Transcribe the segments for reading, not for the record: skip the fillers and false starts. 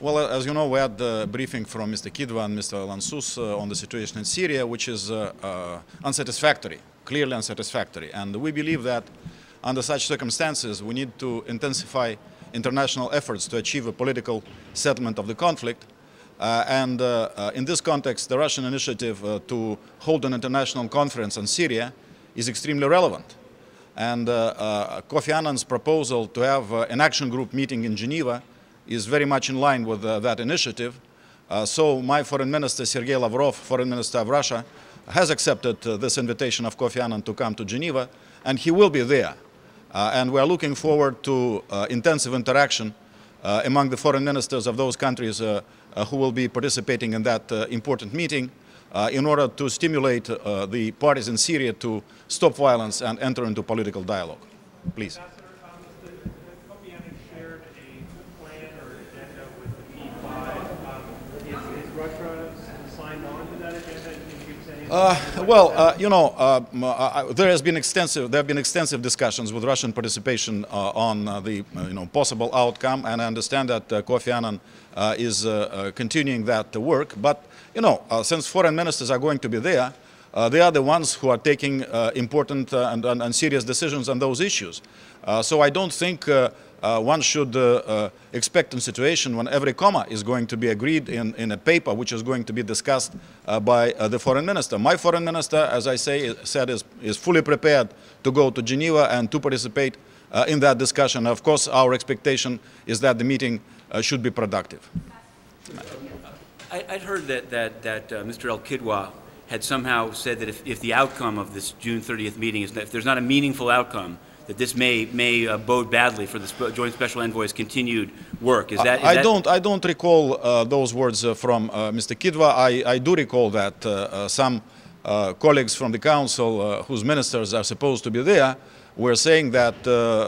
Well, as you know, we had the briefing from Mr. Kidva and Mr. Lansus on the situation in Syria, which is unsatisfactory, clearly unsatisfactory. And we believe that under such circumstances, we need to intensify international efforts to achieve a political settlement of the conflict. In this context, the Russian initiative to hold an international conference on Syria is extremely relevant. And Kofi Annan's proposal to have an action group meeting in Geneva is very much in line with that initiative. So my Foreign Minister, Sergei Lavrov, Foreign Minister of Russia, has accepted this invitation of Kofi Annan to come to Geneva, and he will be there. And we are looking forward to intensive interaction among the foreign ministers of those countries who will be participating in that important meeting in order to stimulate the parties in Syria to stop violence and enter into political dialogue. Please. There have been extensive discussions with Russian participation on the possible outcome, and I understand that Kofi Annan is continuing that work. But since foreign ministers are going to be there, they are the ones who are taking important and serious decisions on those issues. So I don't think one should expect a situation when every comma is going to be agreed in a paper which is going to be discussed by the foreign minister. My foreign minister, as I said, is fully prepared to go to Geneva and to participate in that discussion. Of course, our expectation is that the meeting should be productive. I'd heard that Mr. El Kidwa had somehow said that if the outcome of this June 30th meeting is, if there's not a meaningful outcome, that this may bode badly for the Joint Special Envoy's continued work. I don't recall those words from Mr. Kidva. I do recall that some colleagues from the Council, whose ministers are supposed to be there, were saying that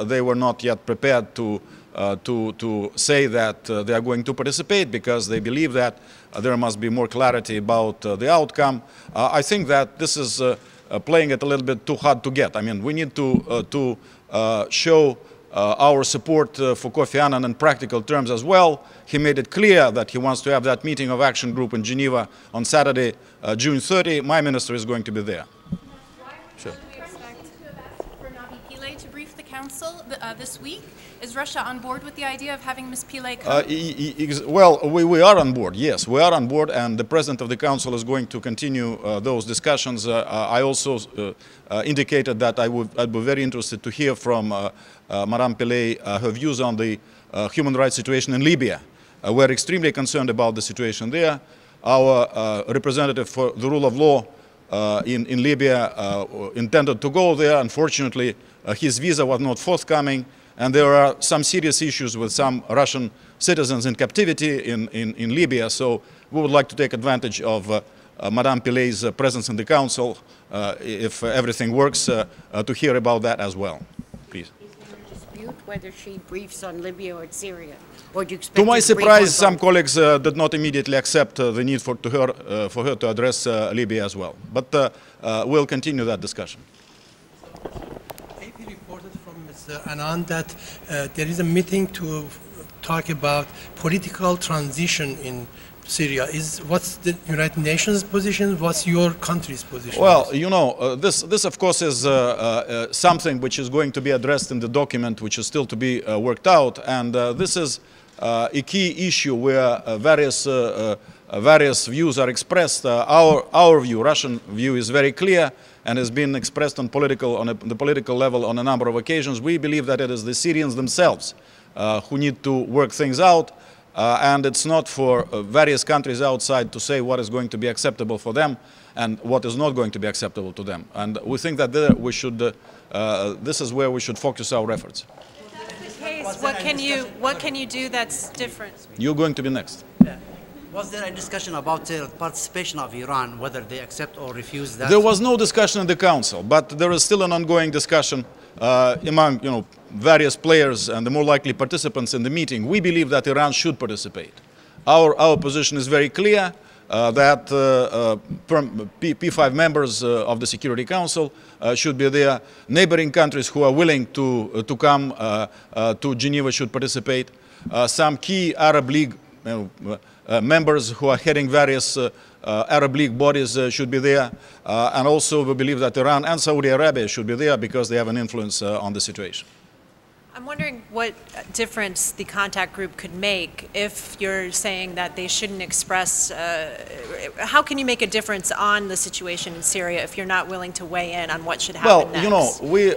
they were not yet prepared to say that they are going to participate because they believe that there must be more clarity about the outcome. I think that this is playing it a little bit too hard to get. I mean, we need to show our support for Kofi Annan in practical terms as well. He made it clear that he wants to have that meeting of action group in Geneva on Saturday, June 30. My minister is going to be there. Sure. We expect for Navi Pillay to brief the Council this week. Is Russia on board with the idea of having Ms. Pillay come? Well, we are on board, yes. We are on board, and the President of the Council is going to continue those discussions. I also indicated that I'd be very interested to hear from Madame Pillay her views on the human rights situation in Libya. We're extremely concerned about the situation there. Our representative for the rule of law in Libya intended to go there. Unfortunately, his visa was not forthcoming. And there are some serious issues with some Russian citizens in captivity in Libya. So we would like to take advantage of Madame Pillay's presence in the Council, if everything works, to hear about that as well. Please. Is there a dispute whether she briefs on Libya or Syria? Or do you expect to my surprise, some colleagues did not immediately accept the need for her to address Libya as well. But we'll continue that discussion. Annan, that there is a meeting to talk about political transition in Syria. What's the United Nations position? What's your country's position? Well, this of course is something which is going to be addressed in the document, which is still to be worked out. And this is a key issue where various views are expressed. Our view, Russian view, is very clear and has been expressed on the political level on a number of occasions. We believe that it is the Syrians themselves who need to work things out, and it's not for various countries outside to say what is going to be acceptable for them and what is not going to be acceptable to them. And we think that this is where we should focus our efforts. What can you do that's different? You're going to be next. Yeah. Was there a discussion about the participation of Iran, whether they accept or refuse that? There was no discussion in the Council, but there is still an ongoing discussion among various players and the more likely participants in the meeting. We believe that Iran should participate. Our position is very clear that P5 members of the Security Council should be there. Neighboring countries who are willing to come to Geneva should participate. Some key Arab League members who are heading various Arab League bodies should be there. And also we believe that Iran and Saudi Arabia should be there because they have an influence on the situation. I'm wondering what difference the contact group could make if you're saying that they shouldn't express, how can you make a difference on the situation in Syria if you're not willing to weigh in on what should happen next? Well, you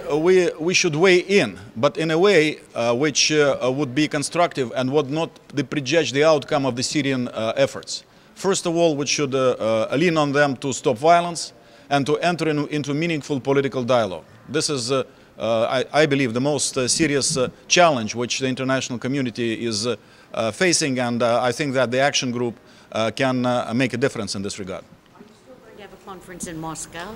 know, we should weigh in, but in a way which would be constructive and would not prejudge the outcome of the Syrian efforts. First of all, we should lean on them to stop violence and to enter into meaningful political dialogue. This is I believe, the most serious challenge which the international community is facing, and I think that the action group can make a difference in this regard. Are you still going to have a conference in Moscow?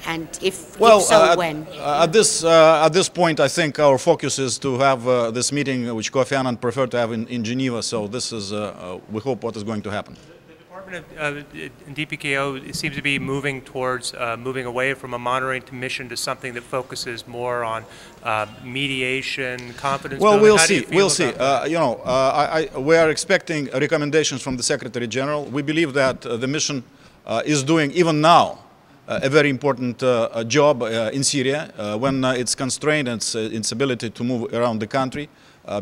And if so, when? At this point, I think our focus is to have this meeting, which Kofi Annan preferred to have in Geneva. So this is, we hope, what is going to happen. DPKO seems to be moving towards moving away from a monitoring mission to something that focuses more on mediation, confidence building. Well, we'll see. We'll see. We are expecting recommendations from the Secretary General. We believe that the mission is doing, even now, a very important job in Syria when it's constrained its ability to move around the country.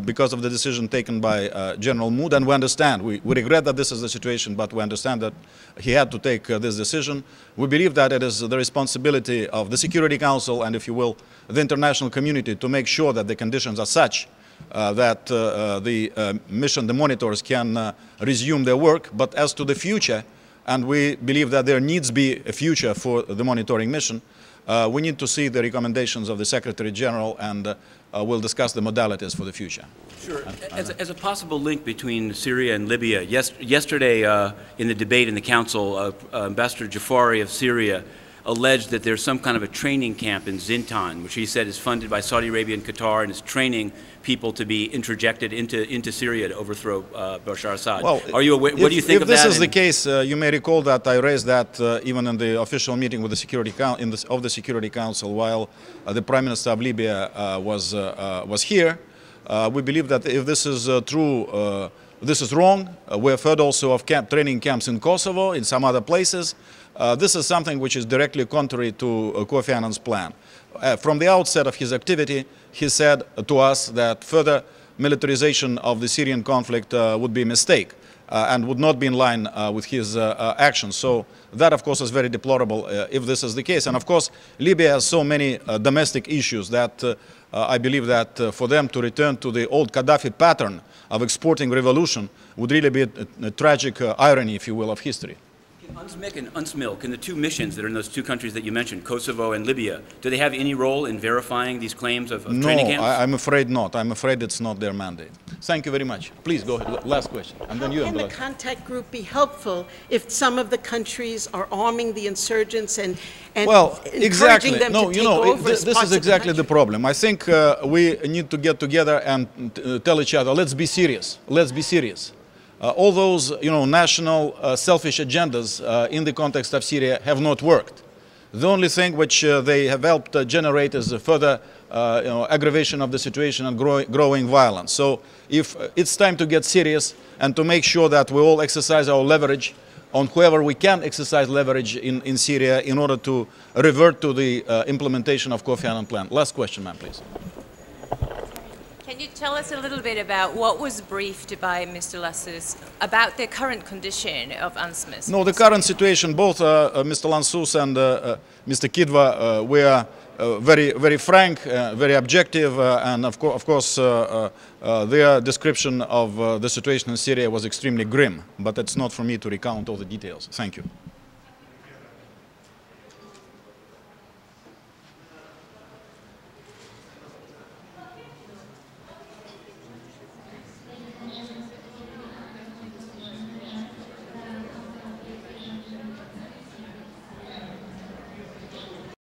Because of the decision taken by General Mood, and we understand, we regret that this is the situation, but we understand that he had to take this decision. We believe that it is the responsibility of the Security Council and, if you will, the international community to make sure that the conditions are such that the mission, the monitors can resume their work. But as to the future, and we believe that there needs to be a future for the monitoring mission, we need to see the recommendations of the Secretary General, and we'll discuss the modalities for the future. Sure. As a possible link between Syria and Libya, yesterday in the debate in the Council, Ambassador Jafari of Syria alleged that there's some kind of a training camp in Zintan, which he said is funded by Saudi Arabia and Qatar and is training people to be interjected into Syria to overthrow Bashar Assad. Well, are you aware, what do you think of that? If this is the case, you may recall that I raised that even in the official meeting with the Security Council while the Prime Minister of Libya was here. We believe that if this is true, this is wrong. We have heard also of training camps in Kosovo, in some other places. This is something which is directly contrary to Kofi Annan's plan. From the outset of his activity, he said to us that further militarization of the Syrian conflict would be a mistake and would not be in line with his actions. So that, of course, is very deplorable if this is the case. And, of course, Libya has so many domestic issues that I believe that for them to return to the old Gaddafi pattern of exporting revolution would really be a tragic irony, if you will, of history. UNSMIC and UNSMIL, can the two missions that are in those two countries that you mentioned, Kosovo and Libya, do they have any role in verifying these claims of training camps? No, I'm afraid not. I'm afraid it's not their mandate. Thank you very much. Please go ahead. Last question. And then you. How can the contact group be helpful if some of the countries are arming the insurgents and well, encouraging them no, to take over this is exactly the problem. I think we need to get together and tell each other, let's be serious. Let's be serious. All those, national selfish agendas in the context of Syria have not worked. The only thing which they have helped generate is a further, aggravation of the situation and growing violence. So, if it's time to get serious and to make sure that we all exercise our leverage on whoever we can exercise leverage in Syria in order to revert to the implementation of Kofi Annan plan. Last question, ma'am, please. Can you tell us a little bit about what was briefed by Mr. Lassus about the current condition of UNSMIS? No, the current situation, both Mr. Lassus and Mr. Kidva were very, very frank, very objective, and of course their description of the situation in Syria was extremely grim, but it's not for me to recount all the details. Thank you.